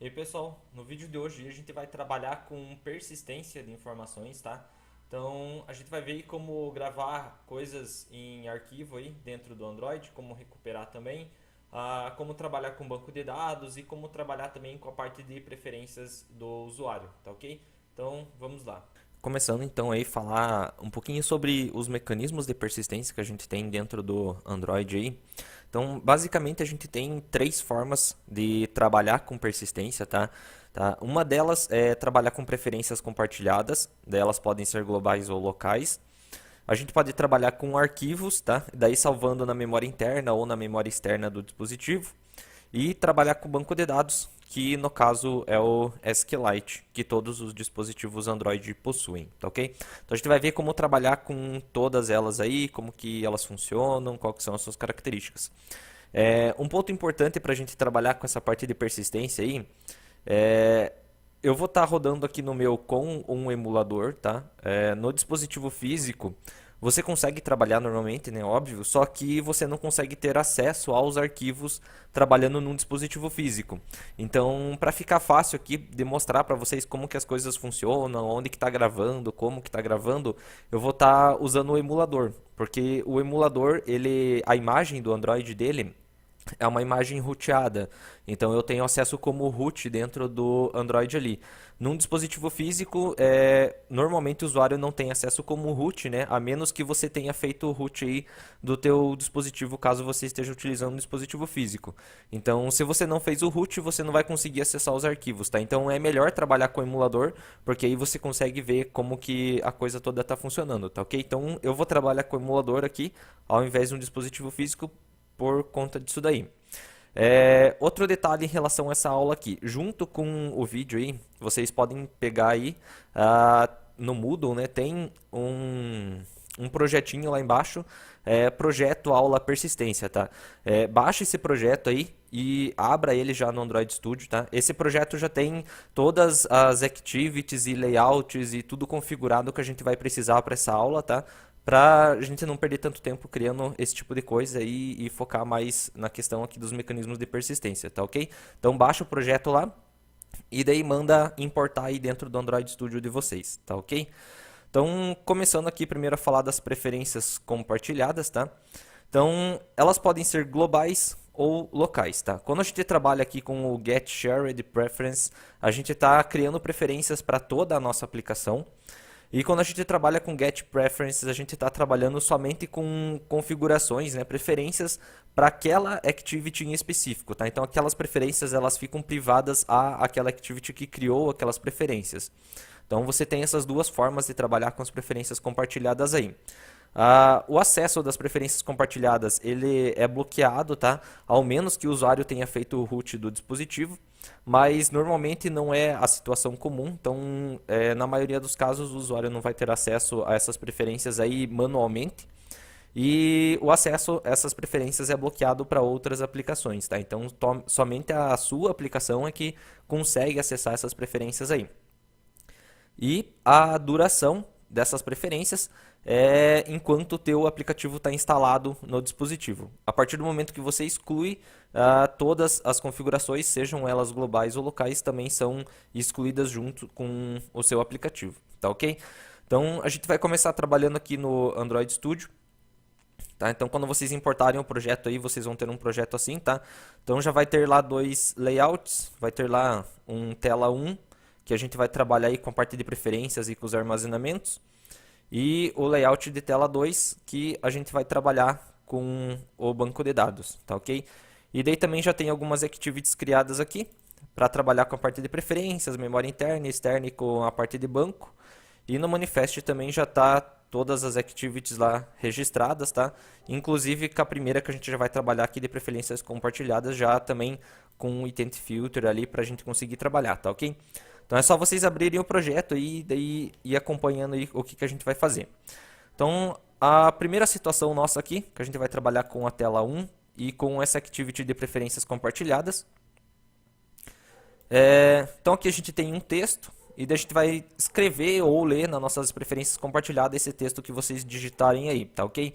E aí, pessoal, no vídeo de hoje a gente vai trabalhar com persistência de informações, tá? Então a gente vai ver como gravar coisas em arquivo aí dentro do Android, como recuperar também, como trabalhar com banco de dados e como trabalhar também com a parte de preferências do usuário, tá ok? Então vamos lá. Começando então aí falar um pouquinho sobre os mecanismos de persistência que a gente tem dentro do Android aí. Então, basicamente a gente tem três formas de trabalhar com persistência, tá? Uma delas é trabalhar com preferências compartilhadas, daí elas podem ser globais ou locais. A gente pode trabalhar com arquivos, tá? Daí salvando na memória interna ou na memória externa do dispositivo. E trabalhar com banco de dados, que no caso é o SQLite, que todos os dispositivos Android possuem, tá ok? Então a gente vai ver como trabalhar com todas elas aí, como que elas funcionam, quais são as suas características. Um ponto importante para a gente trabalhar com essa parte de persistência aí, é, eu vou estar rodando aqui no meu com um emulador, tá? No dispositivo físico, você consegue trabalhar normalmente, né? Óbvio, só que você não consegue ter acesso aos arquivos trabalhando num dispositivo físico. Então, para ficar fácil aqui de mostrar para vocês como que as coisas funcionam, onde que está gravando, como que está gravando, eu vou estar usando o emulador, porque o emulador, a imagem do Android dele é uma imagem roteada. Então eu tenho acesso como root dentro do Android ali. Num dispositivo físico, normalmente o usuário não tem acesso como root, né? A menos que você tenha feito o root aí do teu dispositivo, caso você esteja utilizando um dispositivo físico. Então, se você não fez o root, você não vai conseguir acessar os arquivos, tá? Então é melhor trabalhar com o emulador, porque aí você consegue ver como que a coisa toda está funcionando, tá ok? Então eu vou trabalhar com o emulador aqui, ao invés de um dispositivo físico, por conta disso daí. Outro detalhe em relação a essa aula aqui, junto com o vídeo aí, vocês podem pegar aí no Moodle, né, tem um projetinho lá embaixo, projeto aula persistência, tá? Baixa esse projeto aí e abra ele já no Android Studio, tá? Esse projeto já tem todas as activities e layouts e tudo configurado que a gente vai precisar para essa aula, tá? Para a gente não perder tanto tempo criando esse tipo de coisa e focar mais na questão aqui dos mecanismos de persistência, tá ok? Então baixa o projeto lá e daí manda importar aí dentro do Android Studio de vocês, tá ok? Então, começando aqui primeiro a falar das preferências compartilhadas, tá? Então, elas podem ser globais ou locais, tá? Quando a gente trabalha aqui com o Get Shared Preference, a gente está criando preferências para toda a nossa aplicação. E quando a gente trabalha com Get Preferences, a gente está trabalhando somente com configurações, né, preferências para aquela activity em específico, tá? Então aquelas preferências elas ficam privadas àquela activity que criou aquelas preferências. Então você tem essas duas formas de trabalhar com as preferências compartilhadas aí. O acesso das preferências compartilhadas ele é bloqueado, tá? Ao menos que o usuário tenha feito o root do dispositivo, mas normalmente não é a situação comum. Então, na maioria dos casos, o usuário não vai ter acesso a essas preferências aí manualmente. E o acesso a essas preferências é bloqueado para outras aplicações, tá? Então, somente a sua aplicação é que consegue acessar essas preferências aí. E a duração dessas preferências é enquanto o teu aplicativo está instalado no dispositivo. A partir do momento que você exclui, todas as configurações, sejam elas globais ou locais, também são excluídas junto com o seu aplicativo, tá ok? Então a gente vai começar trabalhando aqui no Android Studio. Tá? Então, quando vocês importarem o projeto aí, vocês vão ter um projeto assim, tá? Então, já vai ter lá dois layouts, vai ter lá um tela 1, que a gente vai trabalhar aí com a parte de preferências e com os armazenamentos, e o layout de tela 2, que a gente vai trabalhar com o banco de dados, tá ok? E daí também já tem algumas activities criadas aqui, para trabalhar com a parte de preferências, memória interna e externa e com a parte de banco. E no manifest também já está todas as activities lá registradas, tá? Inclusive com a primeira que a gente já vai trabalhar aqui de preferências compartilhadas, já também com o intent filter ali para a gente conseguir trabalhar, tá ok? Então é só vocês abrirem o projeto e daí ir acompanhando aí o que a gente vai fazer. Então a primeira situação nossa aqui, que a gente vai trabalhar com a tela 1 e com essa activity de preferências compartilhadas. Então aqui a gente tem um texto e daí a gente vai escrever ou ler nas nossas preferências compartilhadas esse texto que vocês digitarem aí, tá ok?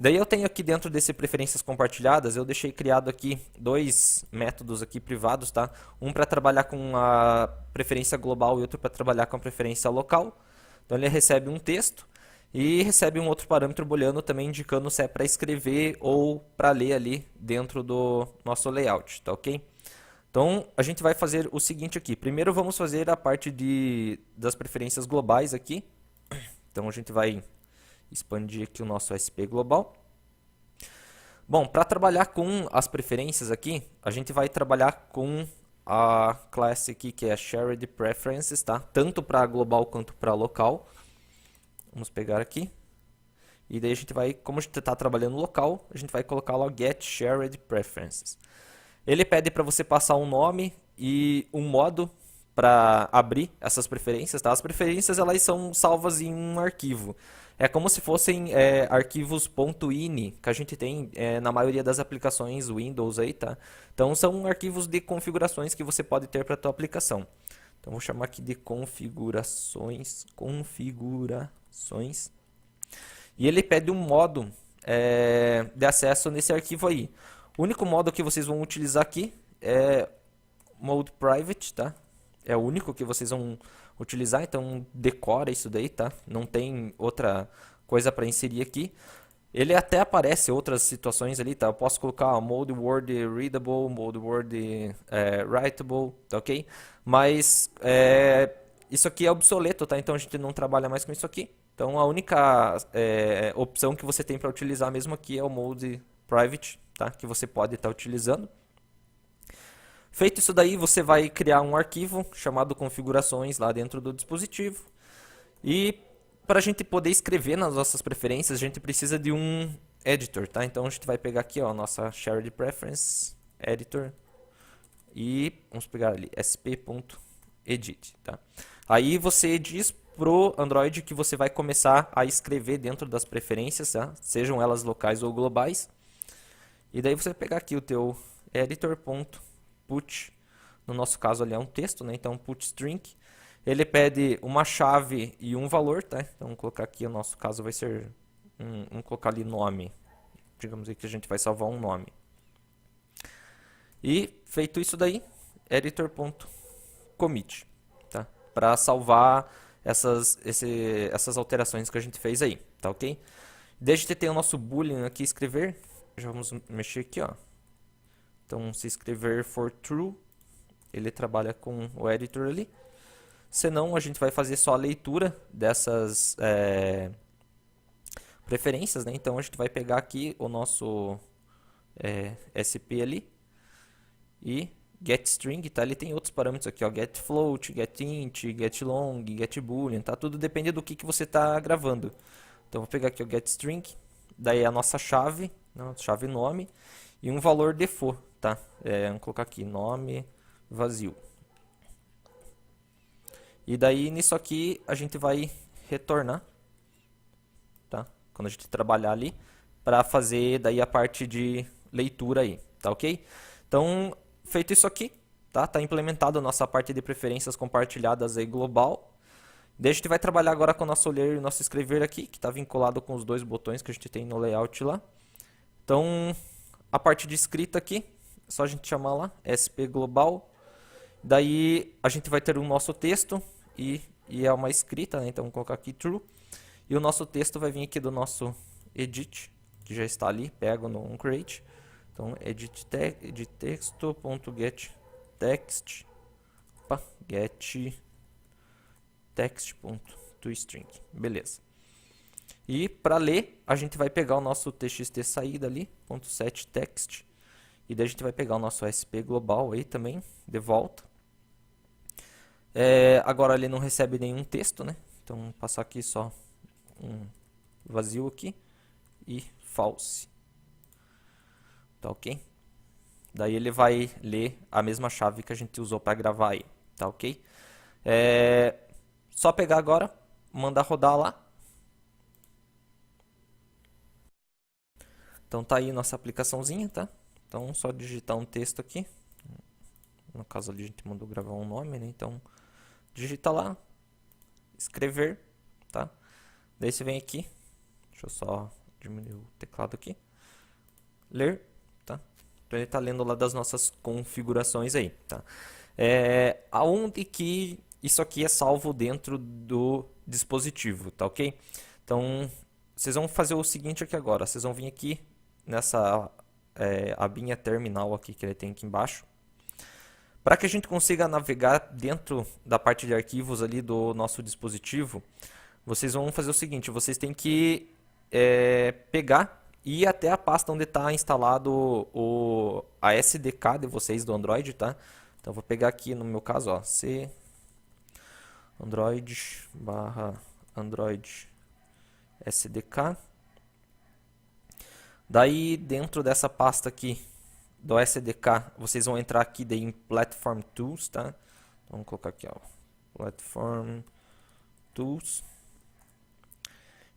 Daí eu tenho aqui dentro desse preferências compartilhadas, eu deixei criado aqui dois métodos aqui privados, tá? Um para trabalhar com a preferência global e outro para trabalhar com a preferência local. Então ele recebe um texto e recebe um outro parâmetro booleano também indicando se é para escrever ou para ler ali dentro do nosso layout, tá ok? Então a gente vai fazer o seguinte aqui. Primeiro vamos fazer a parte das preferências globais aqui. Então a gente vai expandir aqui o nosso SP global. Bom, para trabalhar com as preferências aqui, a gente vai trabalhar com a classe aqui que é Shared Preferences, tá? Tanto para global quanto para local. Vamos pegar aqui. E daí a gente vai, como a gente está trabalhando local, a gente vai colocar lá Get Shared Preferences. Ele pede para você passar um nome e um modo para abrir essas preferências, tá? As preferências elas são salvas em um arquivo. É como se fossem arquivos .ini que a gente tem na maioria das aplicações Windows aí, tá? Então são arquivos de configurações que você pode ter para a tua aplicação. Então vou chamar aqui de configurações. E ele pede um modo de acesso nesse arquivo aí. O único modo que vocês vão utilizar aqui é mode private, tá? É o único que vocês vão utilizar, então decora isso daí, tá? Não tem outra coisa para inserir aqui. Ele até aparece outras situações ali, tá? Eu posso colocar mode word readable, mode word writable, tá ok? Mas isso aqui é obsoleto, tá? Então a gente não trabalha mais com isso aqui. Então a única opção que você tem para utilizar mesmo aqui é o mode private, tá? Que você pode estar utilizando. Feito isso daí, você vai criar um arquivo chamado configurações lá dentro do dispositivo. E para a gente poder escrever nas nossas preferências, a gente precisa de um editor, tá? Então a gente vai pegar aqui, ó, a nossa Shared Preference Editor e vamos pegar ali sp.edit, tá? Aí você diz pro Android que você vai começar a escrever dentro das preferências, tá? Sejam elas locais ou globais. E daí você vai pegar aqui o teu editor.put, no nosso caso ali é um texto, né? Então put string. Ele pede uma chave e um valor, tá? Então vamos colocar aqui, o nosso caso vai ser, vamos colocar ali nome. Digamos aí que a gente vai salvar um nome. E feito isso daí, editor.commit, tá? Para salvar essas alterações que a gente fez aí, tá ok? Desde que tem o nosso boolean aqui, escrever, já vamos mexer aqui, ó. Então, se escrever for true, ele trabalha com o editor ali. Senão, a gente vai fazer só a leitura dessas preferências, né? Então, a gente vai pegar aqui o nosso SP ali e getString, tá? Ele tem outros parâmetros aqui, ó, getFloat, getInt, getLong, getBoolean, tá? Tudo depende do que você está gravando. Então, vou pegar aqui o getString, daí a nossa chave, chave nome, e um valor default, tá? Vamos colocar aqui, nome vazio. E daí, nisso aqui, a gente vai retornar, tá? Quando a gente trabalhar ali, para fazer daí a parte de leitura aí, tá ok? Então, feito isso aqui, tá? Tá implementado a nossa parte de preferências compartilhadas aí global. Daí a gente vai trabalhar agora com o nosso ler e o nosso escrever aqui, que está vinculado com os dois botões que a gente tem no layout lá. Então, a parte de escrita aqui, é só a gente chamar lá, SP global. Daí a gente vai ter o nosso texto e é uma escrita, né? Então vamos colocar aqui true. E o nosso texto vai vir aqui do nosso edit, que já está ali, pego no onCreate. Então edit texto.get text, get text.toString, beleza. E para ler, a gente vai pegar o nosso txt saída ali, .setText, e daí a gente vai pegar o nosso SP global aí também, de volta. Agora ele não recebe nenhum texto, né? Então vou passar aqui só um vazio aqui e false. Tá ok? Daí ele vai ler a mesma chave que a gente usou para gravar aí, tá ok? Só pegar agora, mandar rodar lá. Então tá aí nossa aplicaçãozinha, tá? Então só digitar um texto aqui. No caso ali a gente mandou gravar um nome, né? Então digita lá, escrever, tá? Daí você vem aqui, deixa eu só diminuir o teclado aqui. Ler, tá? Então ele está lendo lá das nossas configurações aí, tá? Aonde que isso aqui é salvo dentro do dispositivo, tá ok? Então, vocês vão fazer o seguinte aqui agora. Vocês vão vir aqui nessa abinha terminal aqui que ele tem aqui embaixo. Para que a gente consiga navegar dentro da parte de arquivos ali do nosso dispositivo, vocês vão fazer o seguinte, vocês têm que pegar e ir até a pasta onde está instalado a SDK de vocês do Android, tá? Então, vou pegar aqui no meu caso, ó, C Android SDK. Daí, dentro dessa pasta aqui do SDK, vocês vão entrar aqui em Platform Tools, tá? Então, vamos colocar aqui, ó, Platform Tools.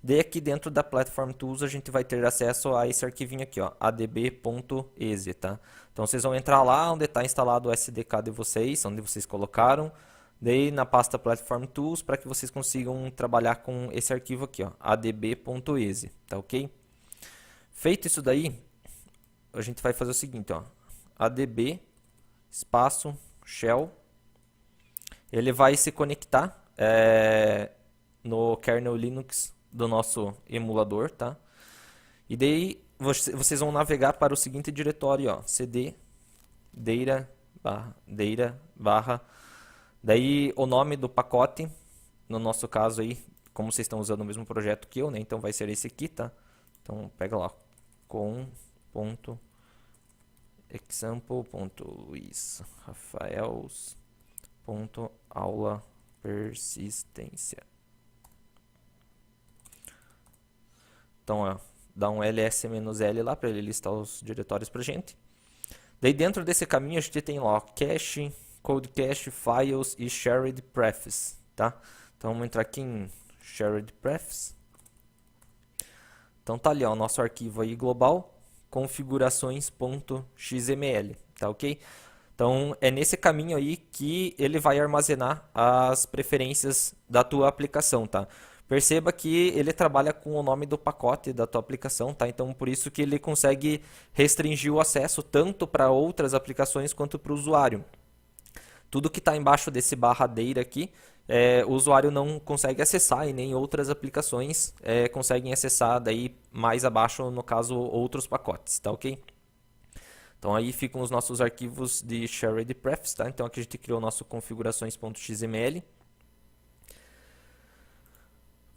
Daí aqui dentro da Platform Tools a gente vai ter acesso a esse arquivinho aqui, ó, adb.exe, tá? Então vocês vão entrar lá onde está instalado o SDK de vocês, onde vocês colocaram. Daí na pasta Platform Tools para que vocês consigam trabalhar com esse arquivo aqui, ó, adb.exe, tá ok? Feito isso daí, a gente vai fazer o seguinte, ó, adb espaço shell. Ele vai se conectar no kernel Linux do nosso emulador, tá? E daí vocês vão navegar para o seguinte diretório, ó, cd data barra, daí o nome do pacote, no nosso caso aí, como vocês estão usando o mesmo projeto que eu, né? Então vai ser esse aqui, tá? Então pega lá, com.example.luizrafaels.aula persistência. Então, ó, dá um ls-l lá para ele listar os diretórios para gente. Daí dentro desse caminho a gente tem lá, ó, cache, code cache, files e shared prefs, tá? Então vamos entrar aqui em shared prefs. Então tá ali, ó, o nosso arquivo aí global, configurações.xml, tá ok? Então é nesse caminho aí que ele vai armazenar as preferências da tua aplicação, tá? Perceba que ele trabalha com o nome do pacote da tua aplicação, tá? Então por isso que ele consegue restringir o acesso tanto para outras aplicações quanto para o usuário. Tudo que está embaixo desse /deira aqui, o usuário não consegue acessar e nem outras aplicações conseguem acessar daí mais abaixo, no caso, outros pacotes, tá ok? Então aí ficam os nossos arquivos de shared prefs, tá? Então aqui a gente criou o nosso configurações.xml.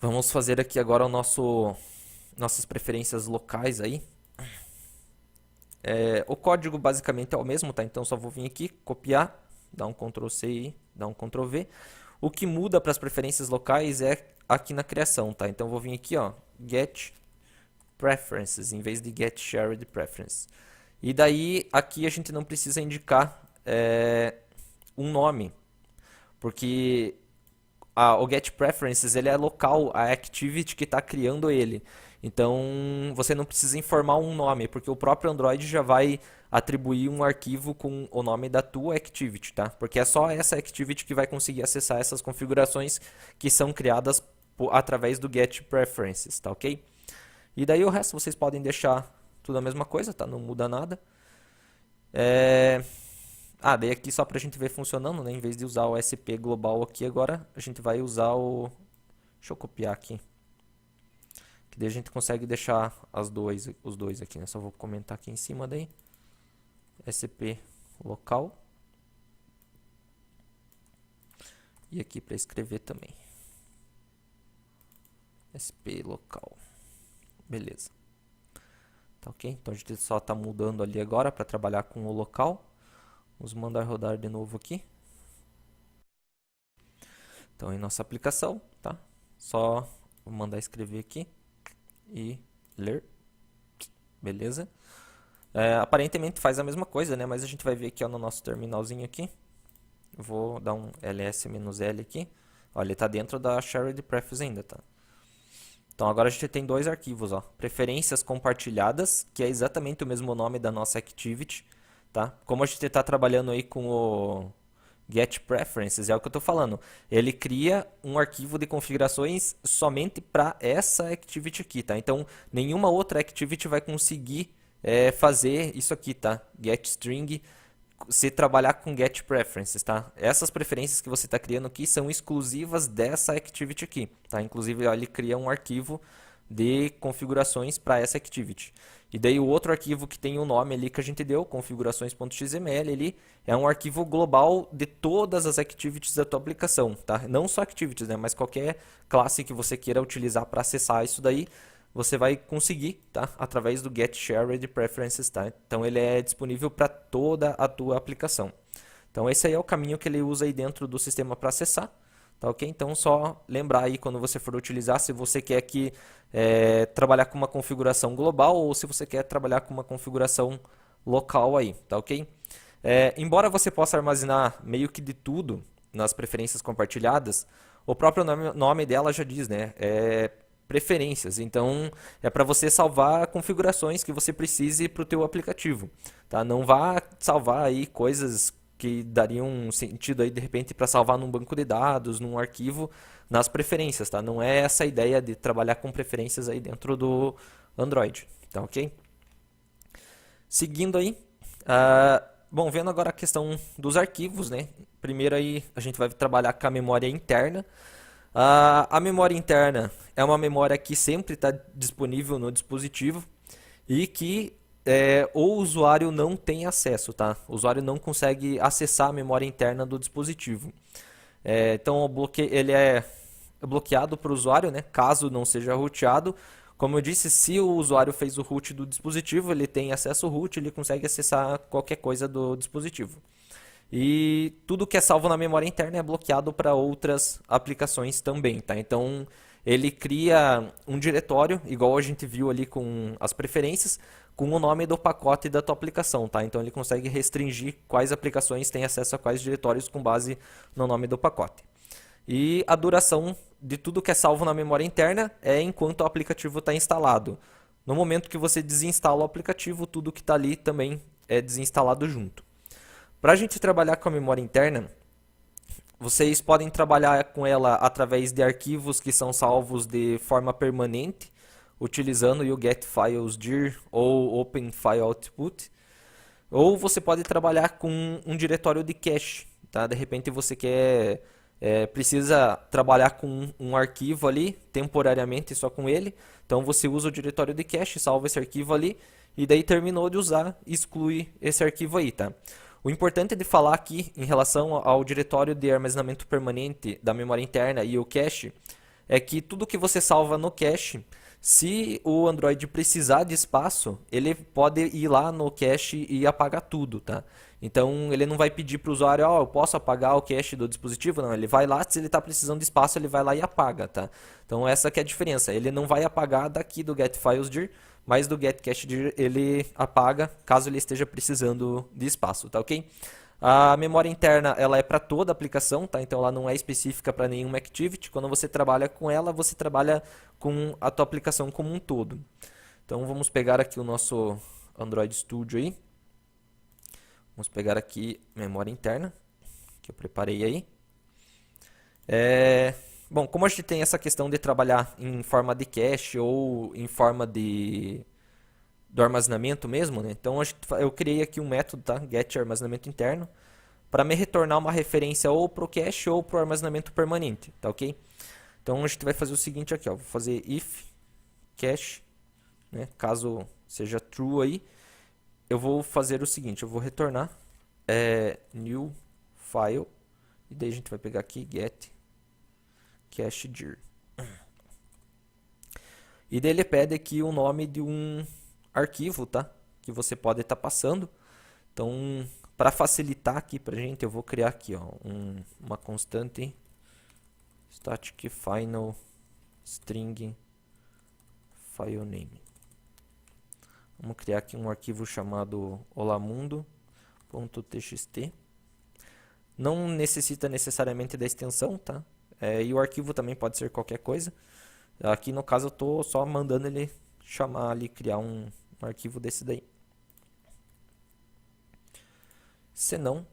Vamos fazer aqui agora nossas preferências locais aí. O código basicamente é o mesmo, tá? Então só vou vir aqui, copiar, dar um Ctrl C e dar um Ctrl V. O que muda para as preferências locais é aqui na criação, tá? Então vou vir aqui, ó, get preferences em vez de get shared preference. E daí aqui a gente não precisa indicar um nome, porque o get preferences ele é local, a activity que está criando ele. Então você não precisa informar um nome, porque o próprio Android já vai atribuir um arquivo com o nome da tua activity, tá? Porque é só essa activity que vai conseguir acessar essas configurações que são criadas através do get preferences, tá ok? E daí o resto vocês podem deixar tudo a mesma coisa, tá? Não muda nada. Daí aqui só pra gente ver funcionando, né? Em vez de usar o SP global aqui agora, a gente vai usar o... Deixa eu copiar aqui. Que daí a gente consegue deixar os dois aqui, né? Só vou comentar aqui em cima daí. SP local. E aqui para escrever também. SP local. Beleza. Tá ok? Então a gente só tá mudando ali agora para trabalhar com o local. Vamos mandar rodar de novo aqui. Então em nossa aplicação, tá? Só vou mandar escrever aqui e ler. Beleza? Aparentemente faz a mesma coisa, né? Mas a gente vai ver aqui, ó, no nosso terminalzinho aqui. Eu vou dar um ls-l aqui. Olha, ele está dentro da shared prefs ainda, tá? Então agora a gente tem dois arquivos, ó. Preferências compartilhadas, que é exatamente o mesmo nome da nossa activity, tá? Como a gente está trabalhando aí com Get Preferences, é o que eu estou falando. Ele cria um arquivo de configurações somente para essa activity aqui, tá? Então, nenhuma outra activity vai conseguir fazer isso aqui, tá? Get String, se trabalhar com Get Preferences, tá? Essas preferências que você está criando aqui são exclusivas dessa activity aqui, tá? Inclusive, ó, ele cria um arquivo de configurações para essa activity. E daí o outro arquivo que tem o nome ali que a gente deu, configurações.xml, ele é um arquivo global de todas as activities da tua aplicação, tá? Não só activities, né, mas qualquer classe que você queira utilizar para acessar isso daí, você vai conseguir, tá? Através do Get Shared Preferences, tá? Então ele é disponível para toda a tua aplicação. Então esse aí é o caminho que ele usa aí dentro do sistema para acessar. Tá, ok? Então, só lembrar aí quando você for utilizar, se você quer trabalhar com uma configuração global ou se você quer trabalhar com uma configuração local aí, tá ok? Embora você possa armazenar meio que de tudo nas preferências compartilhadas, o próprio nome dela já diz, né? Preferências. Então, é para você salvar configurações que você precise para o teu aplicativo, tá? Não vá salvar aí coisas que dariam sentido aí de repente para salvar num banco de dados, num arquivo, nas preferências, tá? Não é essa a ideia de trabalhar com preferências aí dentro do Android, tá ok? Seguindo aí, bom, vendo agora a questão dos arquivos, né? Primeiro aí a gente vai trabalhar com a memória interna. A memória interna é uma memória que sempre está disponível no dispositivo e que o usuário não tem acesso, tá? O usuário não consegue acessar a memória interna do dispositivo. Então, ele é bloqueado para o usuário, né? Caso não seja roteado. Como eu disse, se o usuário fez o root do dispositivo, ele tem acesso ao root, ele consegue acessar qualquer coisa do dispositivo. E tudo que é salvo na memória interna é bloqueado para outras aplicações também, tá? Então, ele cria um diretório, igual a gente viu ali com as preferências, com o nome do pacote da tua aplicação, tá? Então, ele consegue restringir quais aplicações têm acesso a quais diretórios com base no nome do pacote. E a duração de tudo que é salvo na memória interna é enquanto o aplicativo está instalado. No momento que você desinstala o aplicativo, tudo que está ali também é desinstalado junto. Para a gente trabalhar com a memória interna, vocês podem trabalhar com ela através de arquivos que são salvos de forma permanente, utilizando o getFilesDir ou OpenFileOutput. Ou você pode trabalhar com um diretório de cache. Tá? De repente você precisa trabalhar com um arquivo ali, temporariamente só com ele. Então você usa o diretório de cache, salva esse arquivo ali, e daí terminou de usar, exclui esse arquivo aí, tá? O importante de falar aqui em relação ao diretório de armazenamento permanente da memória interna e o cache é que tudo que você salva no cache, se o Android precisar de espaço, ele pode ir lá no cache e apagar tudo, tá? Então ele não vai pedir para o usuário, eu posso apagar o cache do dispositivo? Não, ele vai lá, se ele está precisando de espaço, ele vai lá e apaga, tá? Então essa que é a diferença, ele não vai apagar daqui do getFilesDir, mas do getCacheDir ele apaga caso ele esteja precisando de espaço, tá ok? A memória interna ela é para toda a aplicação, tá? Então ela não é específica para nenhuma activity. Quando você trabalha com ela, você trabalha com a tua aplicação como um todo. Então vamos pegar aqui o nosso Android Studio aí. Vamos pegar aqui memória interna que eu preparei aí. Bom, como a gente tem essa questão de trabalhar em forma de cache ou em forma do armazenamento mesmo, né? Então eu criei aqui um método, tá? Get armazenamento interno, para me retornar uma referência ou para o cache ou para o armazenamento permanente, tá ok? Então a gente vai fazer o seguinte aqui, ó, vou fazer if cache, né? Caso seja true aí, eu vou fazer o seguinte, eu vou retornar new file e daí a gente vai pegar aqui get cachedir. E daí ele pede aqui o nome de um arquivo, tá? Que você pode estar passando. Então, para facilitar aqui pra gente, eu vou criar aqui, ó, uma constante static final string file name. Vamos criar aqui um arquivo chamado olamundo.txt. Não necessita necessariamente da extensão, tá? E o arquivo também pode ser qualquer coisa. Aqui no caso eu estou só mandando ele chamar ali, criar um arquivo desse daí. Se não,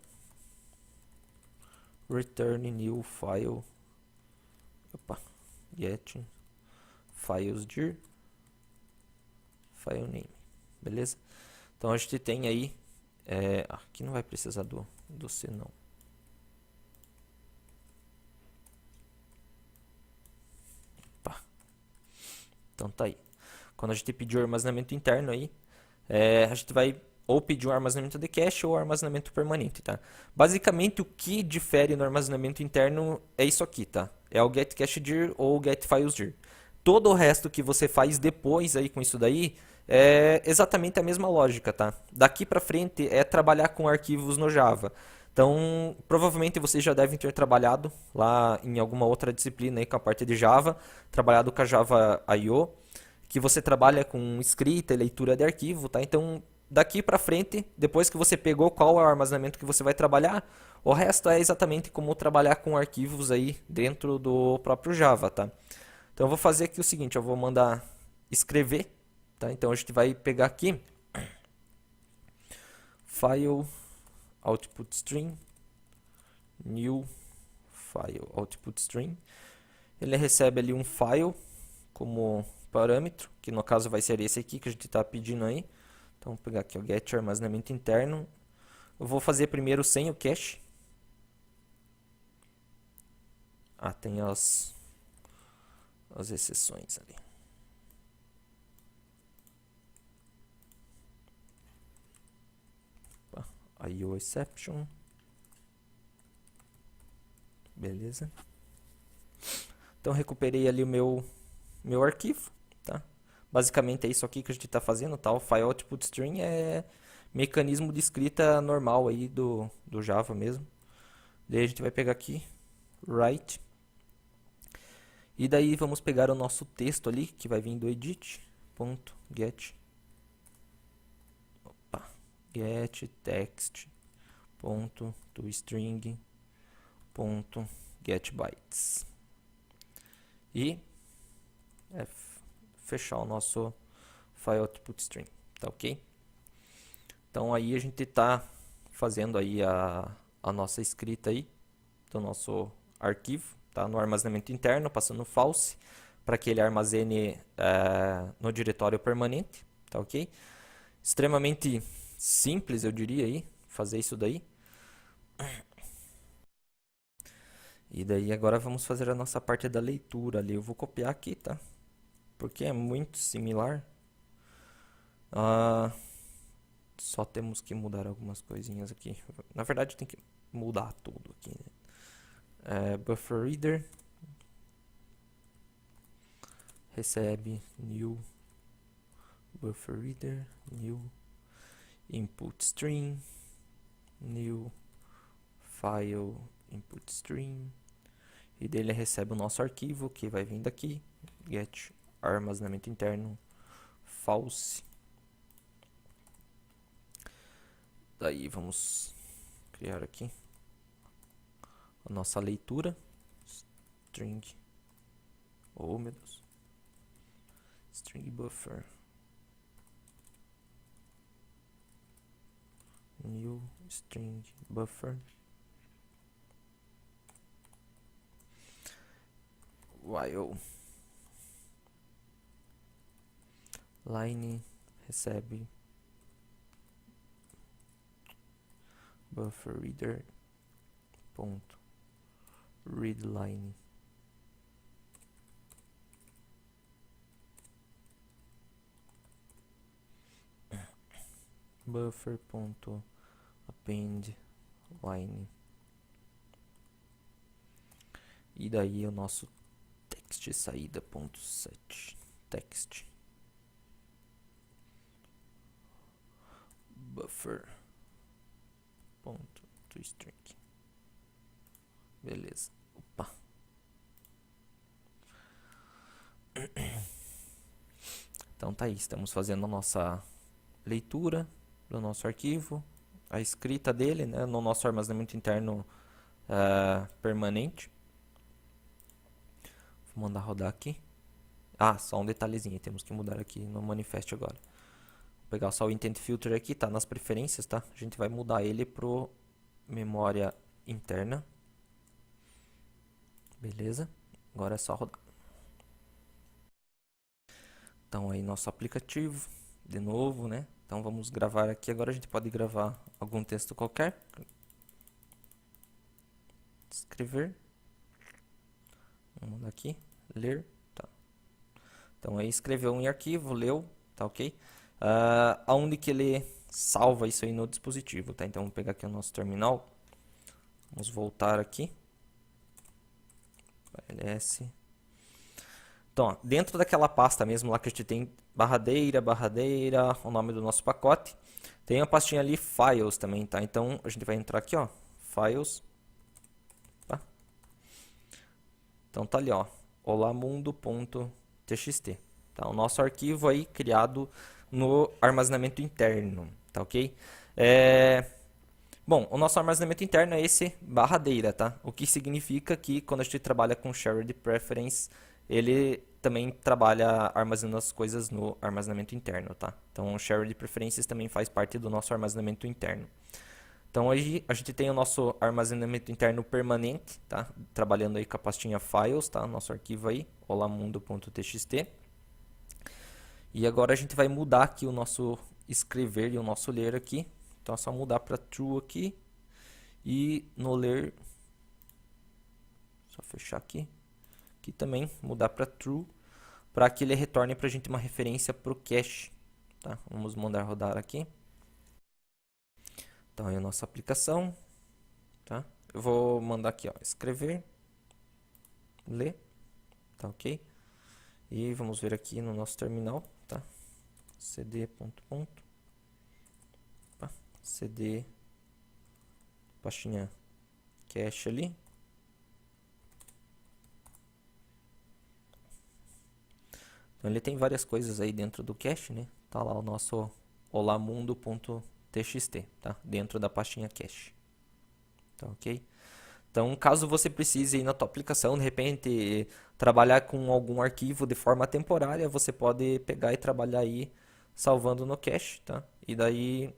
return new file, opa, get files dir file name, beleza? Então a gente tem aí, aqui não vai precisar do C não. Opa. Então tá aí. Quando a gente pedir o armazenamento interno aí, a gente vai ou pedir um armazenamento de cache ou armazenamento permanente, tá? Basicamente o que difere no armazenamento interno é isso aqui, tá? É o get cache dir ou o get files dir. Todo o resto que você faz depois aí com isso daí é exatamente a mesma lógica, tá? Daqui para frente é trabalhar com arquivos no Java. Então, provavelmente vocês já devem ter trabalhado lá em alguma outra disciplina aí com a parte de Java, trabalhado com a Java I/O, que você trabalha com escrita e leitura de arquivo, tá? Então, daqui para frente, depois que você pegou qual é o armazenamento que você vai trabalhar, o resto é exatamente como trabalhar com arquivos aí dentro do próprio Java, tá? Então eu vou fazer aqui o seguinte, eu vou mandar escrever, tá? Então a gente vai pegar aqui file output string new file output string. Ele recebe ali um file como parâmetro, que no caso vai ser esse aqui que a gente está pedindo aí. Então, vou pegar aqui o get armazenamento interno. Eu vou fazer primeiro sem o cache. Tem as exceções ali. IO exception. Beleza. Então, recuperei ali o meu arquivo, tá? Basicamente é isso aqui que a gente está fazendo, tá? O file output string é mecanismo de escrita normal aí do Java mesmo. Daí a gente vai pegar aqui, write. E daí vamos pegar o nosso texto ali, que vai vir do edit.get. Get text.toString.get bytes. E fechar o nosso file output string, tá ok? Então aí a gente está fazendo aí a nossa escrita aí do nosso arquivo, tá? No armazenamento interno, passando false para que ele armazene no diretório permanente, tá ok? Extremamente simples, eu diria aí, fazer isso daí. E daí agora vamos fazer a nossa parte da leitura ali. Eu vou copiar aqui, tá? Porque é muito similar. Só temos que mudar algumas coisinhas aqui. Na verdade tem que mudar tudo aqui, né? Buffer reader recebe new buffer reader new input string new file input string, e dele recebe o nosso arquivo que vai vir daqui, get armazenamento interno false. Daí vamos criar aqui a nossa leitura string, oh meu Deus, string buffer new string buffer while line recebe buffer reader ponto read line buffer ponto append line, e daí o nosso text saída ponto set text buffer ponto to string. Beleza. Opa. Então tá aí, estamos fazendo a nossa leitura do nosso arquivo, a escrita dele, né, no nosso armazenamento interno permanente. Vou mandar rodar aqui. Só um detalhezinho, temos que mudar aqui no manifest agora. Vou pegar só o intent filter aqui, tá nas preferências, tá? A gente vai mudar ele pro memória interna. Beleza? Agora é só rodar. Então aí nosso aplicativo, de novo, né? Então vamos gravar aqui. Agora a gente pode gravar algum texto qualquer. Escrever. Vamos mandar aqui. Ler. Tá. Então aí escreveu em arquivo, leu, tá ok? Aonde que ele salva isso aí no dispositivo, tá? Então vamos pegar aqui o nosso terminal. Vamos voltar aqui. ls. Então, ó, dentro daquela pasta mesmo lá que a gente tem barradeira, o nome do nosso pacote, tem a pastinha ali Files também, tá? Então a gente vai entrar aqui, ó, Files. Tá? Então tá ali, ó, olamundo.txt. Tá? O nosso arquivo aí criado no armazenamento interno, tá ok? Bom, o nosso armazenamento interno é esse barradeira, tá? O que significa que quando a gente trabalha com Shared Preference, ele também trabalha armazenando as coisas no armazenamento interno, tá? Então, o Shared Preferences também faz parte do nosso armazenamento interno. Então, hoje a gente tem o nosso armazenamento interno permanente, tá? Trabalhando aí com a pastinha Files, tá? Nosso arquivo aí, olamundo.txt. E agora a gente vai mudar aqui o nosso escrever e o nosso ler aqui. Então é só mudar para true aqui. E no ler, só fechar aqui. Aqui também mudar para true, para que ele retorne para a gente uma referência para o cache. Tá? Vamos mandar rodar aqui. Então aí a nossa aplicação. Tá? Eu vou mandar aqui, ó, escrever, ler, tá ok? E vamos ver aqui no nosso terminal, tá? cd cd pastinha cache ali. Então ele tem várias coisas aí dentro do cache, né? Tá lá o nosso olamundo.txt, tá? Dentro da pastinha cache. Tá ok? Então, caso você precise ir na tua aplicação, de repente, trabalhar com algum arquivo de forma temporária, você pode pegar e trabalhar aí salvando no cache, tá? E daí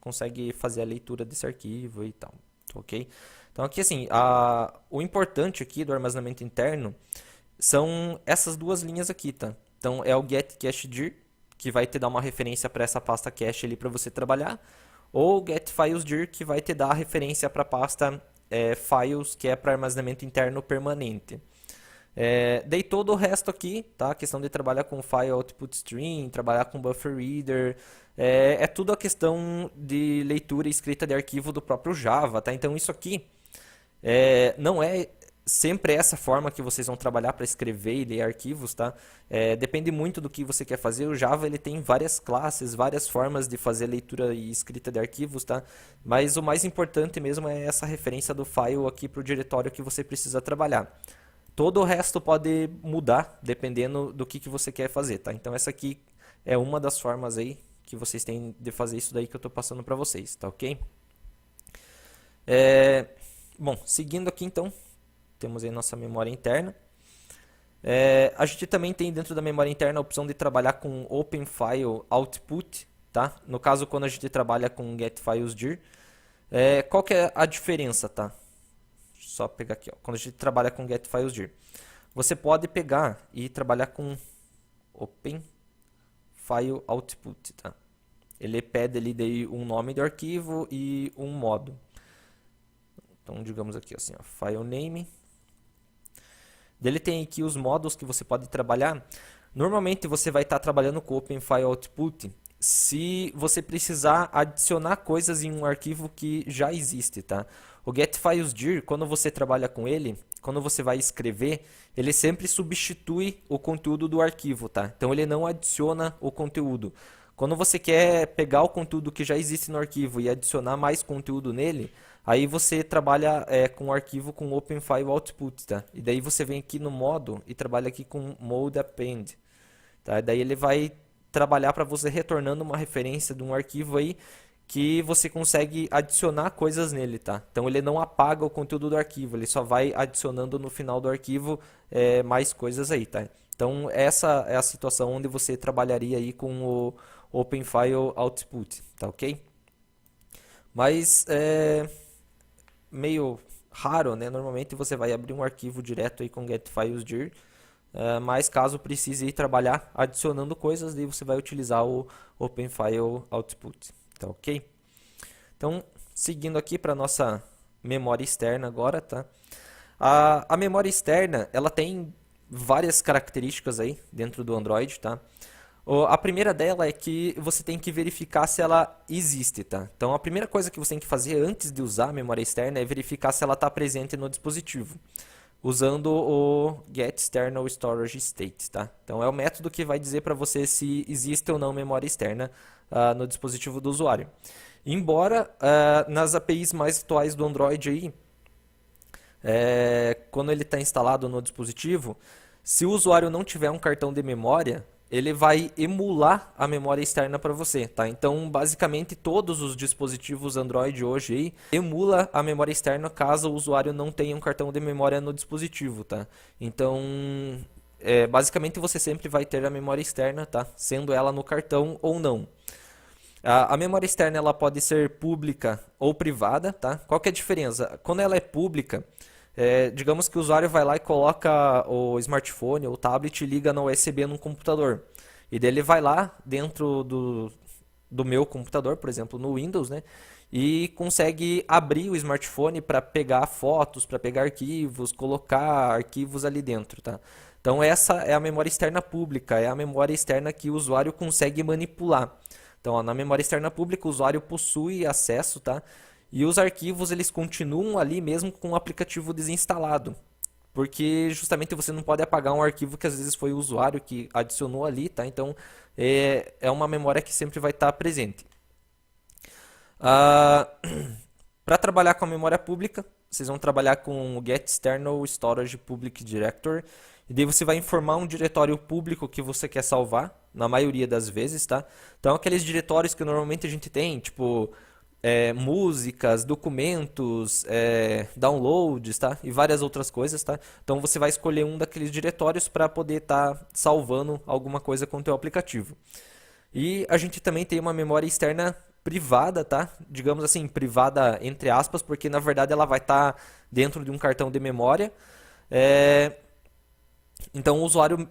consegue fazer a leitura desse arquivo e tal, ok? Então aqui assim, o importante aqui do armazenamento interno são essas duas linhas aqui, tá? Então é o get cache dir, que vai te dar uma referência para essa pasta cache ali para você trabalhar, ou o get files dir, que vai te dar a referência para a pasta files, que é para armazenamento interno permanente. Daí todo o resto aqui, tá? A questão de trabalhar com file output stream, trabalhar com buffer reader, é tudo a questão de leitura e escrita de arquivo do próprio Java, tá? Então isso aqui não é sempre essa forma que vocês vão trabalhar para escrever e ler arquivos, tá? Depende muito do que você quer fazer. O Java ele tem várias classes, várias formas de fazer leitura e escrita de arquivos, tá? Mas o mais importante mesmo é essa referência do file aqui para o diretório que você precisa trabalhar. Todo o resto pode mudar dependendo do que você quer fazer, tá? Então essa aqui é uma das formas aí que vocês têm de fazer isso daí que eu estou passando para vocês, tá ok? Bom, seguindo aqui então, temos aí nossa memória interna. A gente também tem dentro da memória interna a opção de trabalhar com Open File Output, tá? No caso, quando a gente trabalha com Get Files dir. Qual que é a diferença, tá? Só pegar aqui, ó. Quando a gente trabalha com Get Files dir, você pode pegar e trabalhar com Open File Output, tá? Ele pede ali daí um nome do arquivo e um modo. Então, digamos aqui assim, ó, file name. Ele tem aqui os modos que você pode trabalhar. Normalmente você vai estar trabalhando com Open File Output se você precisar adicionar coisas em um arquivo que já existe, tá? O Get Files dir, quando você trabalha com ele, quando você vai escrever, ele sempre substitui o conteúdo do arquivo, tá? Então ele não adiciona o conteúdo. Quando você quer pegar o conteúdo que já existe no arquivo e adicionar mais conteúdo nele, aí você trabalha com o arquivo com Open File Output, tá? E daí você vem aqui no modo e trabalha aqui com Mode Append, tá? Daí ele vai trabalhar para você retornando uma referência de um arquivo aí que você consegue adicionar coisas nele, tá? Então ele não apaga o conteúdo do arquivo, ele só vai adicionando no final do arquivo mais coisas aí, tá? Então essa é a situação onde você trabalharia aí com o Open File Output, tá ok? Mas meio raro, né? Normalmente você vai abrir um arquivo direto aí com getFilesDir, mas caso precise ir trabalhar adicionando coisas, daí você vai utilizar o OpenFileOutput, tá ok? Então, seguindo aqui para nossa memória externa agora, tá? A memória externa, ela tem várias características aí dentro do Android, tá? A primeira dela é que você tem que verificar se ela existe, tá? Então, a primeira coisa que você tem que fazer antes de usar a memória externa é verificar se ela está presente no dispositivo, usando o getExternalStorageState, tá? Então, é o método que vai dizer para você se existe ou não memória externa no dispositivo do usuário. Embora nas APIs mais atuais do Android aí, quando ele está instalado no dispositivo, se o usuário não tiver um cartão de memória, ele vai emular a memória externa para você, tá? Então, basicamente, todos os dispositivos Android hoje aí emula a memória externa caso o usuário não tenha um cartão de memória no dispositivo, tá? Então, basicamente, você sempre vai ter a memória externa, tá? Sendo ela no cartão ou não. A memória externa ela pode ser pública ou privada, tá? Qual que é a diferença? Quando ela é pública, digamos que o usuário vai lá e coloca o smartphone ou o tablet e liga no USB no computador. E daí ele vai lá dentro do meu computador, por exemplo, no Windows, né? E consegue abrir o smartphone para pegar fotos, para pegar arquivos, colocar arquivos ali dentro, tá? Então essa é a memória externa pública, é a memória externa que o usuário consegue manipular. Então, ó, na memória externa pública, o usuário possui acesso, tá? E os arquivos eles continuam ali mesmo com o aplicativo desinstalado. Porque justamente você não pode apagar um arquivo que às vezes foi o usuário que adicionou ali, tá? Então, é uma memória que sempre vai estar presente. Para trabalhar com a memória pública, vocês vão trabalhar com o getExternalStoragePublicDirector. E daí você vai informar um diretório público que você quer salvar, na maioria das vezes, tá? Então, aqueles diretórios que normalmente a gente tem, tipo músicas, documentos, downloads, tá? E várias outras coisas, tá? Então, você vai escolher um daqueles diretórios para poder estar salvando alguma coisa com o teu aplicativo. E a gente também tem uma memória externa privada, tá? Digamos assim, privada entre aspas, porque na verdade ela vai estar dentro de um cartão de memória. Então o usuário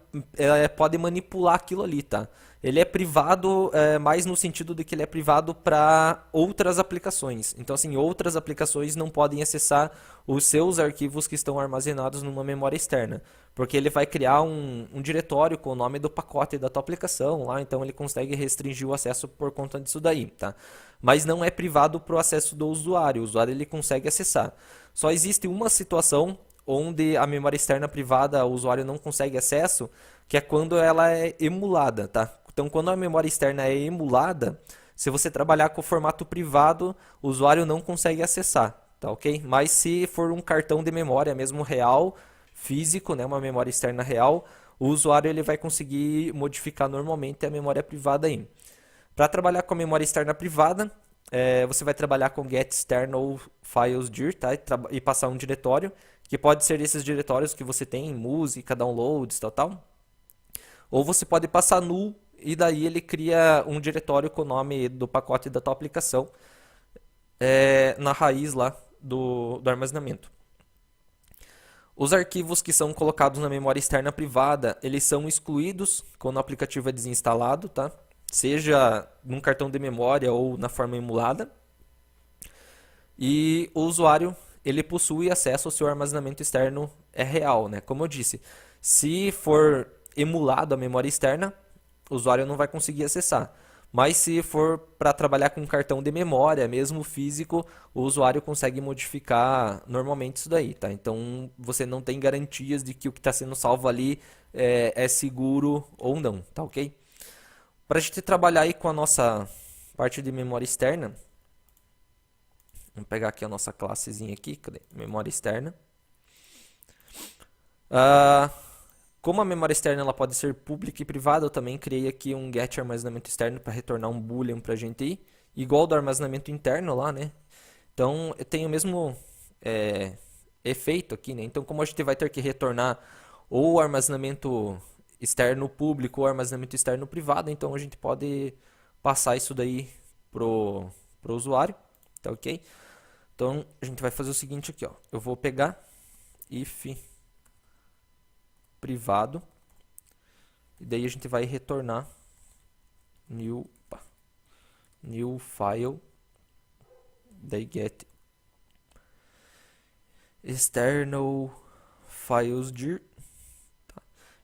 pode manipular aquilo ali, tá? Ele é privado, mais no sentido de que ele é privado para outras aplicações. Então, assim, outras aplicações não podem acessar os seus arquivos que estão armazenados numa memória externa. Porque ele vai criar um diretório com o nome do pacote da tua aplicação lá, então ele consegue restringir o acesso por conta disso daí, tá? Mas não é privado para o acesso do usuário. O usuário ele consegue acessar. Só existe uma situação onde a memória externa privada o usuário não consegue acesso, que é quando ela é emulada, tá? Então, quando a memória externa é emulada, se você trabalhar com o formato privado, o usuário não consegue acessar, tá ok? Mas se for um cartão de memória mesmo real, físico, né, uma memória externa real, o usuário ele vai conseguir modificar normalmente a memória privada aí. Para trabalhar com a memória externa privada, você vai trabalhar com getExternalFilesDir, tá? E passar um diretório, que pode ser esses diretórios que você tem, música, downloads, tal. Ou você pode passar null e daí ele cria um diretório com o nome do pacote da tua aplicação na raiz lá do armazenamento. Os arquivos que são colocados na memória externa privada, eles são excluídos quando o aplicativo é desinstalado, tá? Seja num cartão de memória ou na forma emulada. E o usuário ele possui acesso ao seu armazenamento externo real, né? Como eu disse, se for emulado a memória externa, o usuário não vai conseguir acessar. Mas se for para trabalhar com cartão de memória, mesmo físico, o usuário consegue modificar normalmente isso daí, tá? Então você não tem garantias de que o que está sendo salvo ali é seguro ou não, tá ok? Para a gente trabalhar aí com a nossa parte de memória externa, vamos pegar aqui a nossa classezinha aqui, cadê? Memória externa. Como a memória externa ela pode ser pública e privada, eu também criei aqui um getArmazenamento externo para retornar um boolean para a gente ir, igual do armazenamento interno lá, né? Então, eu tenho o mesmo efeito aqui, né? Então, como a gente vai ter que retornar ou armazenamento externo público ou armazenamento externo privado, então a gente pode passar isso daí pro usuário, tá ok? Então a gente vai fazer o seguinte aqui, ó. Eu vou pegar if privado e daí a gente vai retornar new file, daí get external files dir, tá?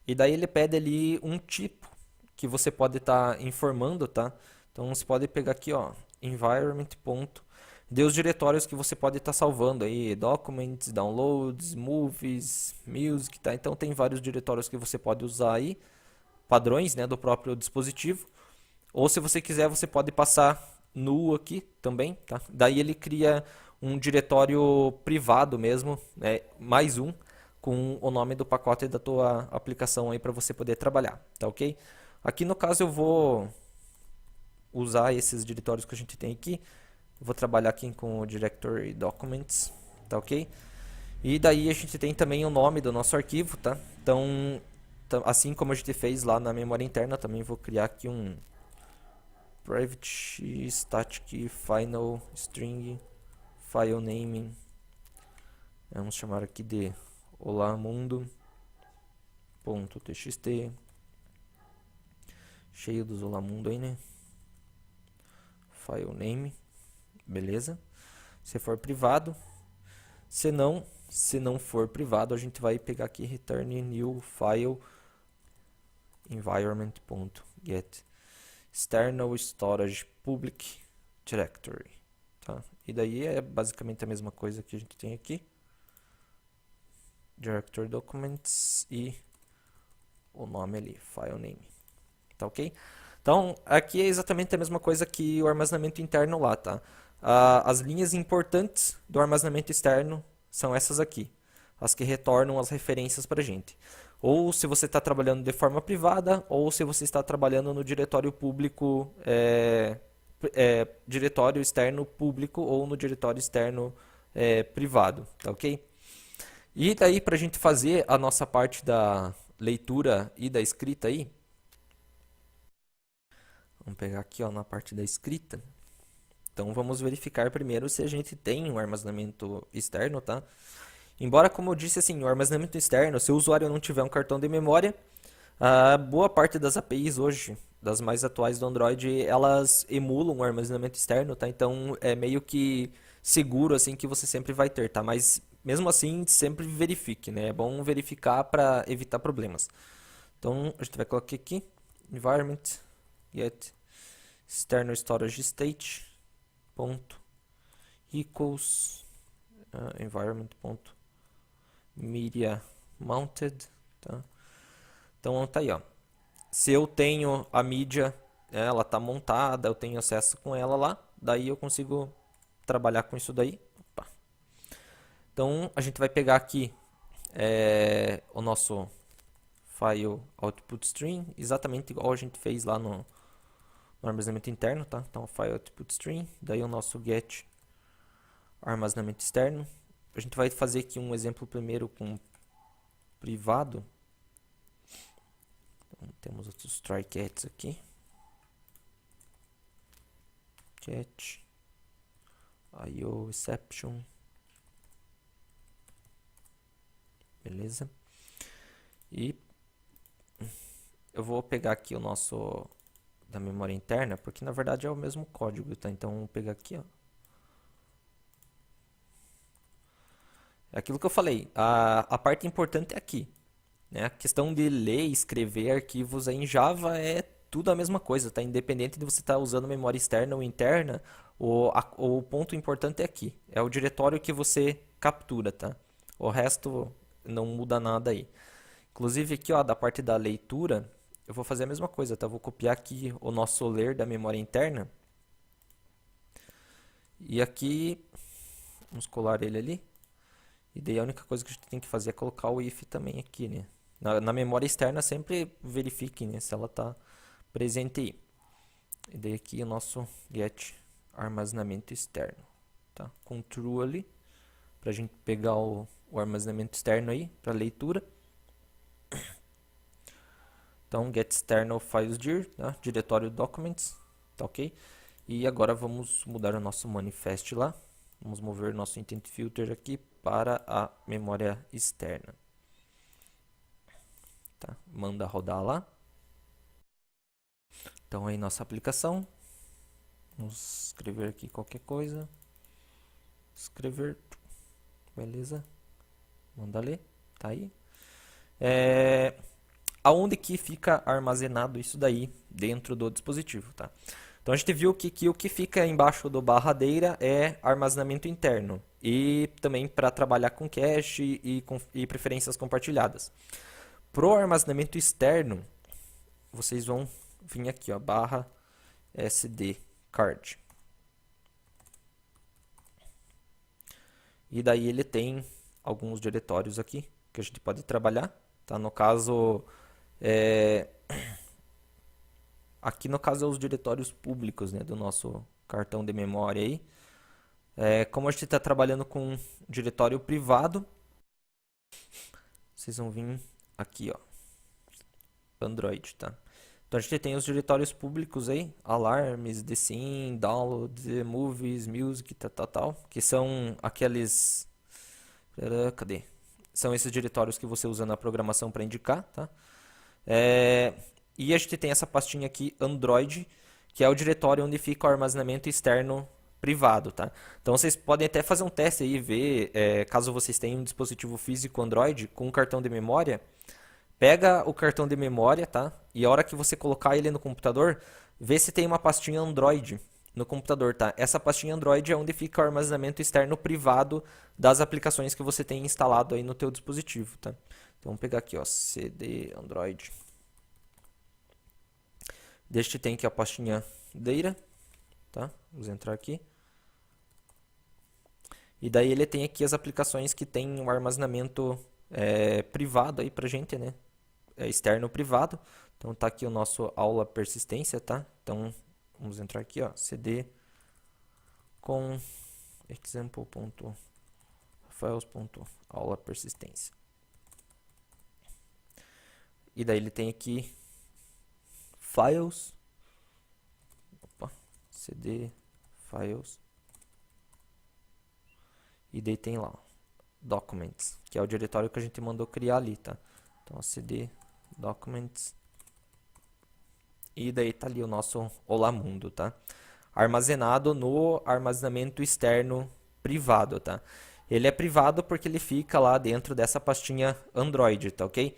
E daí ele pede ali um tipo que você pode estar informando, tá? Então você pode pegar aqui, ó, environment. Dê os diretórios que você pode estar salvando aí, documents, downloads, movies, music, tá? Então tem vários diretórios que você pode usar aí, padrões, né, do próprio dispositivo. Ou se você quiser, você pode passar null aqui também, tá? Daí ele cria um diretório privado mesmo, né, mais um, com o nome do pacote da tua aplicação aí para você poder trabalhar, tá ok? Aqui no caso eu vou usar esses diretórios que a gente tem aqui. Vou trabalhar aqui com o Directory Documents, tá ok? E daí a gente tem também o nome do nosso arquivo, tá? Então, assim como a gente fez lá na memória interna, também vou criar aqui um private static final string file naming. Vamos chamar aqui de olá mundo.txt. Cheio dos olá mundo aí, né? File name. Beleza? Se for privado, se não for privado, a gente vai pegar aqui return new file environment.get external storage public directory, tá? E daí é basicamente a mesma coisa que a gente tem aqui, directory documents e o nome ali, file name, tá ok? Então aqui é exatamente a mesma coisa que o armazenamento interno lá, tá? As linhas importantes do armazenamento externo são essas aqui, as que retornam as referências para a gente. Ou se você está trabalhando de forma privada, ou se você está trabalhando no diretório público, diretório externo público ou no diretório externo privado, tá ok? E daí para a gente fazer a nossa parte da leitura e da escrita aí, vamos pegar aqui ó, na parte da escrita. Então vamos verificar primeiro se a gente tem um armazenamento externo, tá? Embora, como eu disse, assim, o armazenamento externo, se o usuário não tiver um cartão de memória, a boa parte das APIs hoje, das mais atuais do Android, elas emulam um armazenamento externo, tá? Então é meio que seguro assim que você sempre vai ter, tá? Mas mesmo assim, sempre verifique, né? É bom verificar para evitar problemas. Então a gente vai colocar aqui environment get external storage state ponto equals environment.media mounted, tá? Então tá aí, ó. Se eu tenho a mídia, ela está montada, eu tenho acesso com ela lá, daí eu consigo trabalhar com isso daí. Opa. Então a gente vai pegar aqui o nosso file output stream, exatamente igual a gente fez lá no armazenamento interno, tá? Então file output stream, daí o nosso get armazenamento externo. A gente vai fazer aqui um exemplo primeiro com privado. Então, temos outros try-cats aqui. Cat IO exception. Beleza? E eu vou pegar aqui o nosso da memória interna, porque na verdade é o mesmo código, tá? Então vou pegar aqui, ó. É aquilo que eu falei, a parte importante é aqui, né? A questão de ler e escrever arquivos em Java é tudo a mesma coisa, tá? Independente de você estar usando memória externa ou interna, o ponto importante é aqui, é o diretório que você captura, tá? O resto não muda nada aí. Inclusive aqui, ó, da parte da leitura, eu vou fazer a mesma coisa, tá? Eu vou copiar aqui o nosso ler da memória interna. E aqui, vamos colar ele ali. E daí a única coisa que a gente tem que fazer é colocar o if também aqui, né? Na memória externa sempre verifique, né, se ela está presente aí. E daí aqui o nosso get armazenamento externo, tá? Com true ali, para a gente pegar o armazenamento externo aí, para leitura. Então, get external files dir, tá? Diretório documents, tá ok? E agora vamos mudar o nosso manifest lá. Vamos mover nosso intent filter aqui para a memória externa. Tá? Manda rodar lá. Então aí nossa aplicação. Vamos escrever aqui qualquer coisa. Escrever. Beleza. Manda ler. Tá aí. Aonde que fica armazenado isso daí dentro do dispositivo, tá? Então a gente viu que o que fica embaixo do barradeira é armazenamento interno e também para trabalhar com cache e preferências compartilhadas. Pro armazenamento externo, vocês vão vir aqui, ó, barra SD card. E daí ele tem alguns diretórios aqui que a gente pode trabalhar, tá? No caso, aqui no caso é os diretórios públicos, né, do nosso cartão de memória aí. Como a gente está trabalhando com diretório privado, vocês vão vir aqui, ó, Android, tá? Então a gente tem os diretórios públicos aí, alarmes, thesyn, download, movies, music, tal, que são aqueles... Cadê? São esses diretórios que você usa na programação para indicar, tá? E a gente tem essa pastinha aqui, Android, que é o diretório onde fica o armazenamento externo privado, tá? Então vocês podem até fazer um teste aí e ver, caso vocês tenham um dispositivo físico Android com um cartão de memória, pega o cartão de memória, tá? E a hora que você colocar ele no computador, vê se tem uma pastinha Android no computador, tá? Essa pastinha Android é onde fica o armazenamento externo privado das aplicações que você tem instalado aí no teu dispositivo, tá? Então vamos pegar aqui, ó, CD Android. Deste tem aqui a pastinha Data, tá? Vamos entrar aqui. E daí ele tem aqui as aplicações que tem um armazenamento privado aí pra gente, né? Externo privado. Então tá aqui o nosso aula persistência, tá? Então vamos entrar aqui, ó, cd com example.files.aula persistência. E daí ele tem aqui files, cd files, e daí tem lá, ó, documents, que é o diretório que a gente mandou criar ali, tá? Então, cd documents, e daí tá ali o nosso Olá Mundo, tá? Armazenado no armazenamento externo privado, tá? Ele é privado porque ele fica lá dentro dessa pastinha Android, tá ok?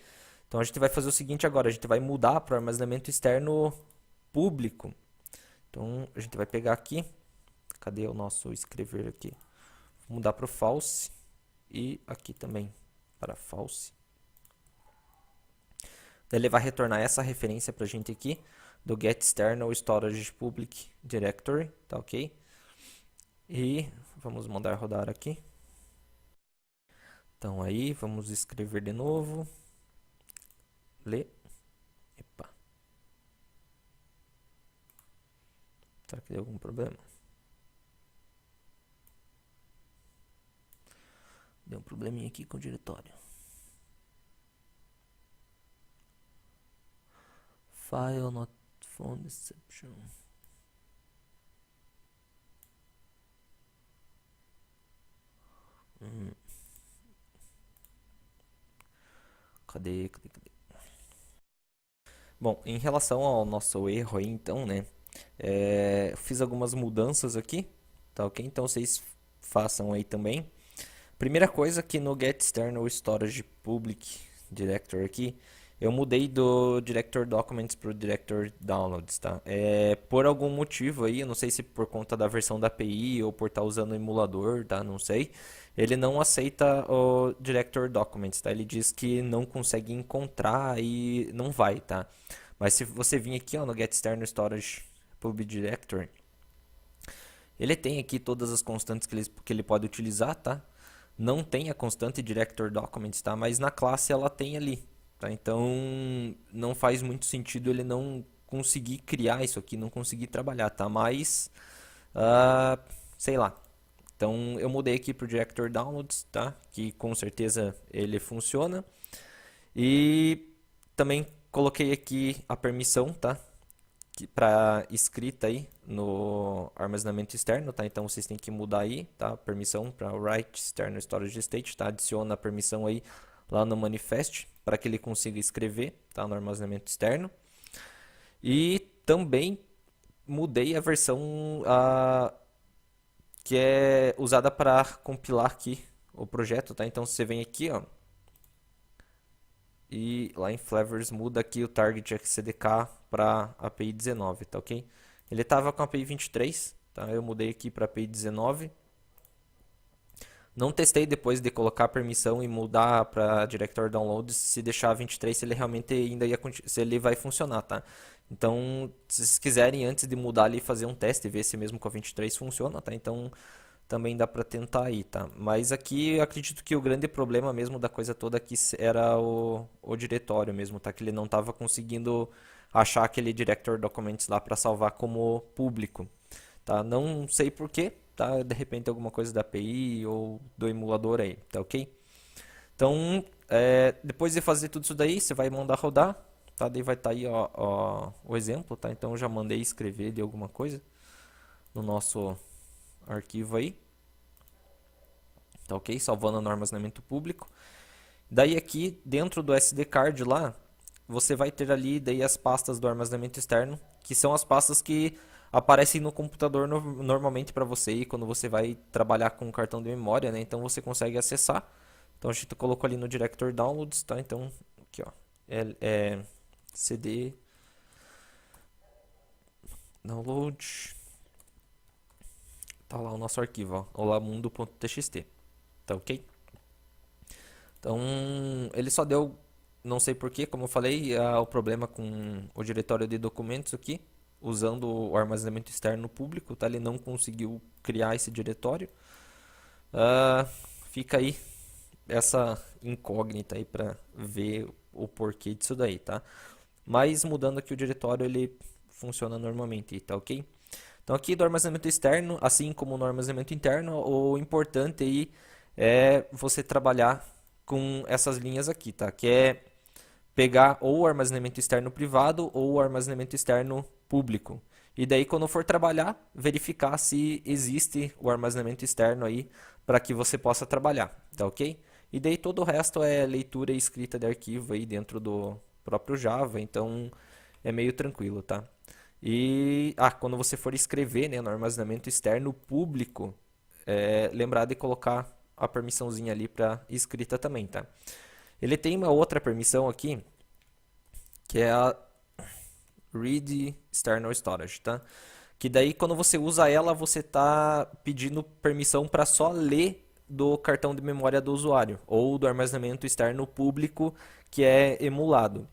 Então a gente vai fazer o seguinte agora, a gente vai mudar para o armazenamento externo público. Então a gente vai pegar aqui, cadê o nosso escrever aqui? Vou mudar para o false e aqui também para false. Daí ele vai retornar essa referência para a gente aqui do get external storage public directory, tá ok? E vamos mandar rodar aqui. Então aí, vamos escrever de novo. Ler. Epa. Será que deu algum problema? Deu um probleminha aqui com o diretório. File not found exception. Cadê? Bom, em relação ao nosso erro aí, então, né? Fiz algumas mudanças aqui, tá ok? Então vocês façam aí também. Primeira coisa que no get external storage public directory aqui, eu mudei do director documents para o director downloads, tá? Por algum motivo aí, eu não sei se por conta da versão da API ou por estar usando o emulador, tá? Não sei. Ele não aceita o director documents, tá? Ele diz que não consegue encontrar e não vai, tá? Mas se você vir aqui, ó, no get external storage public directory, ele tem aqui todas as constantes que ele pode utilizar, tá? Não tem a constante director documents, tá? Mas na classe ela tem ali, tá? Então não faz muito sentido ele não conseguir criar isso aqui, não conseguir trabalhar, tá? Mas, sei lá. Então eu mudei aqui para o director downloads, tá? Que com certeza ele funciona. E também coloquei aqui a permissão, tá? para escrita aí no armazenamento externo, tá? Então vocês têm que mudar aí, tá? Permissão para write external storage state, tá? Adiciona a permissão aí lá no manifest para que ele consiga escrever, tá? No armazenamento externo. E também mudei a versão que é usada para compilar aqui o projeto, tá? Então você vem aqui, ó, e lá em Flavors muda aqui o target XCDK para API 19, tá ok? Ele estava com a API 23, tá? Eu mudei aqui para API 19. Não testei depois de colocar a permissão e mudar para Director Downloads se deixar 23, se ele realmente ainda ia, se ele vai funcionar, tá? Então, se vocês quiserem antes de mudar ali fazer um teste, ver se mesmo com a 23 funciona, tá? Então, também dá para tentar aí, tá? Mas aqui eu acredito que o grande problema mesmo da coisa toda aqui era o diretório mesmo, tá? Que ele não estava conseguindo achar aquele Director Documents lá para salvar como público, tá? Não sei por quê, tá? De repente alguma coisa da API ou do emulador aí, tá ok? Então, depois de fazer tudo isso daí, você vai mandar rodar, tá? Daí vai estar aí ó, o exemplo, tá? Então eu já mandei escrever de alguma coisa no nosso arquivo aí, tá ok? Salvando no armazenamento público. Daí aqui dentro do SD card lá, você vai ter ali daí as pastas do armazenamento externo, que são as pastas que aparecem no computador normalmente para você e quando você vai trabalhar com cartão de memória, né? Então você consegue acessar. Então a gente colocou ali no Director Downloads, tá? Então aqui ó, CD download, tá lá o nosso arquivo, ó, olamundo.txt, tá ok? Então ele só deu, não sei porquê, como eu falei, o problema com o diretório de documentos aqui, usando o armazenamento externo público, tá? Ele não conseguiu criar esse diretório. Fica aí essa incógnita aí para ver o porquê disso daí, tá? Mas mudando aqui o diretório, ele funciona normalmente, tá ok? Então aqui do armazenamento externo, assim como no armazenamento interno, o importante aí é você trabalhar com essas linhas aqui, tá? Que é pegar ou o armazenamento externo privado ou o armazenamento externo público. E daí quando for trabalhar, verificar se existe o armazenamento externo aí para que você possa trabalhar, tá ok? E daí todo o resto é leitura e escrita de arquivo aí dentro do próprio Java, então é meio tranquilo, tá? E quando você for escrever, né, no armazenamento externo público, lembrar de colocar a permissãozinha ali para escrita também, tá? Ele tem uma outra permissão aqui, que é a Read External Storage, tá? Que daí quando você usa ela, você está pedindo permissão para só ler do cartão de memória do usuário ou do armazenamento externo público que é emulado.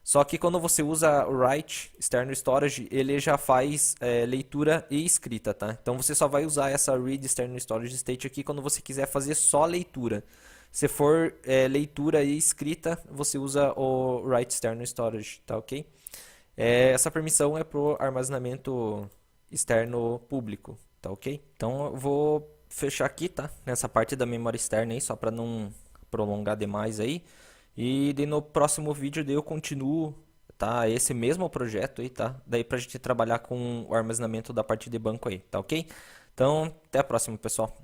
Só que quando você usa o Write External Storage, ele já faz leitura e escrita, tá? Então você só vai usar essa Read External Storage State aqui quando você quiser fazer só leitura. Se for leitura e escrita, você usa o Write External Storage, tá ok? Essa permissão é para o armazenamento externo público, tá ok? Então eu vou fechar aqui, tá? Nessa parte da memória externa aí, só para não prolongar demais aí. E daí no próximo vídeo daí eu continuo, tá? Esse mesmo projeto aí, tá? Daí pra gente trabalhar com o armazenamento da parte de banco aí, tá ok? Então, até a próxima, pessoal.